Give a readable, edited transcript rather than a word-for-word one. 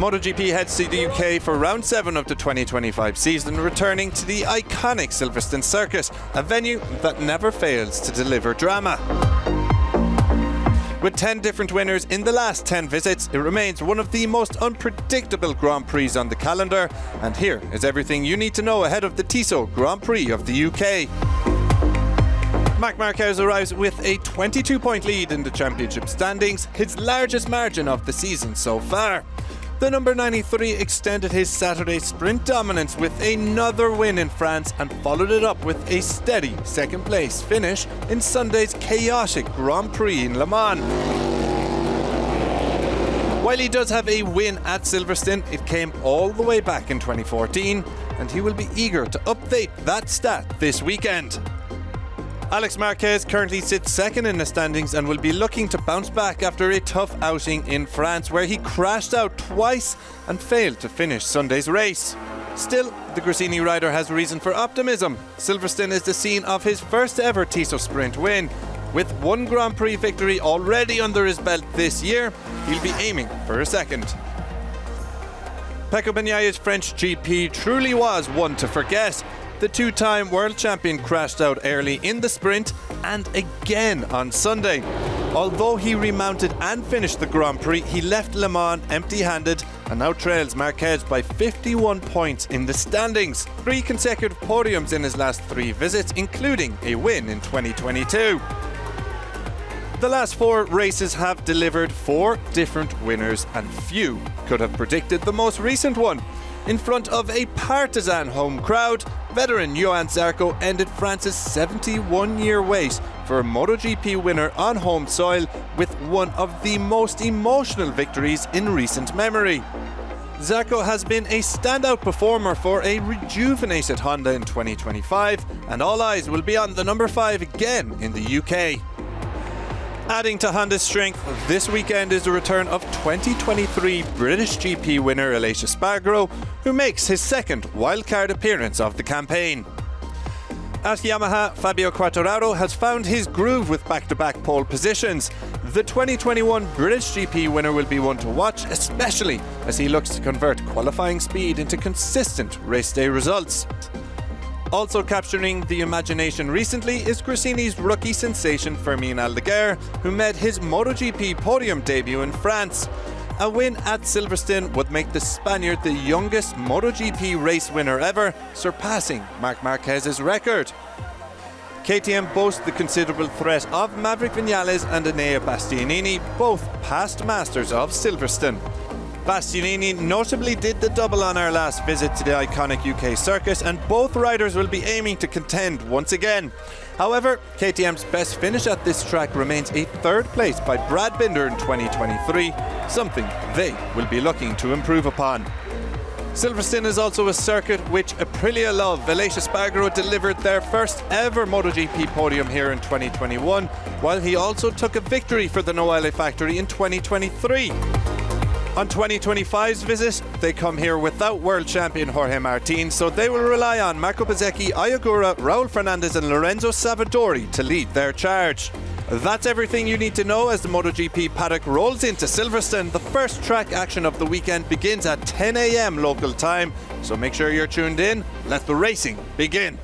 MotoGP heads to the UK for round 7 of the 2025 season, returning to the iconic Silverstone circuit, a venue that never fails to deliver drama. With 10 different winners in the last 10 visits, it remains one of the most unpredictable Grand Prix on the calendar. And here is everything you need to know ahead of the Tissot Grand Prix of the UK. Marc Marquez arrives with a 22-point lead in the championship standings, his largest margin of the season so far. The number 93 extended his Saturday sprint dominance with another win in France and followed it up with a steady second-place finish in Sunday's chaotic Grand Prix in Le Mans. While he does have a win at Silverstone, it came all the way back in 2014, and he will be eager to update that stat this weekend. Alex Marquez currently sits second in the standings and will be looking to bounce back after a tough outing in France, where he crashed out twice and failed to finish Sunday's race. Still, the Gresini rider has reason for optimism. Silverstone is the scene of his first ever Tissot Sprint win. With one Grand Prix victory already under his belt this year, he'll be aiming for a second. Pecco Bagnaия's French GP truly was one to forget. The two-time world champion crashed out early in the sprint and again on Sunday. Although he remounted and finished the Grand Prix, he left Le Mans empty-handed and now trails Marquez by 51 points in the standings. 3 consecutive podiums in his last 3 visits, including a win in 2022. The last 4 races have delivered 4 different winners, and few could have predicted the most recent one. In front of a partisan home crowd, veteran Johan Zarco ended France's 71-year wait for a MotoGP winner on home soil with one of the most emotional victories in recent memory. Zarco has been a standout performer for a rejuvenated Honda in 2025, and all eyes will be on the number 5 again in the UK. Adding to Honda's strength this weekend is the return of 2023 British GP winner Aleix Espargaro, who makes his second wildcard appearance of the campaign. At Yamaha, Fabio Quartararo has found his groove with back-to-back pole positions. The 2021 British GP winner will be one to watch, especially as he looks to convert qualifying speed into consistent race day results. Also capturing the imagination recently is Gresini's rookie sensation Fermin Aldeguer, who made his MotoGP podium debut in France. A win at Silverstone would make the Spaniard the youngest MotoGP race winner ever, surpassing Marc Marquez's record. KTM boasts the considerable threat of Maverick Viñales and Enea Bastianini, both past masters of Silverstone. Bastianini notably did the double on our last visit to the iconic UK circuit, and both riders will be aiming to contend once again. However, KTM's best finish at this track remains a 3rd place by Brad Binder in 2023, something they will be looking to improve upon. Silverstone is also a circuit which Aprilia love. Aleix Espargaro delivered their first ever MotoGP podium here in 2021, while he also took a victory for the Noale factory in 2023. On 2025's visit, they come here without world champion Jorge Martin, so they will rely on Marco Bezzecchi, Ayagura, Raul Fernandez and Lorenzo Savadori to lead their charge. That's everything you need to know as the MotoGP paddock rolls into Silverstone. The first track action of the weekend begins at 10 a.m. local time, so make sure you're tuned in. Let the racing begin.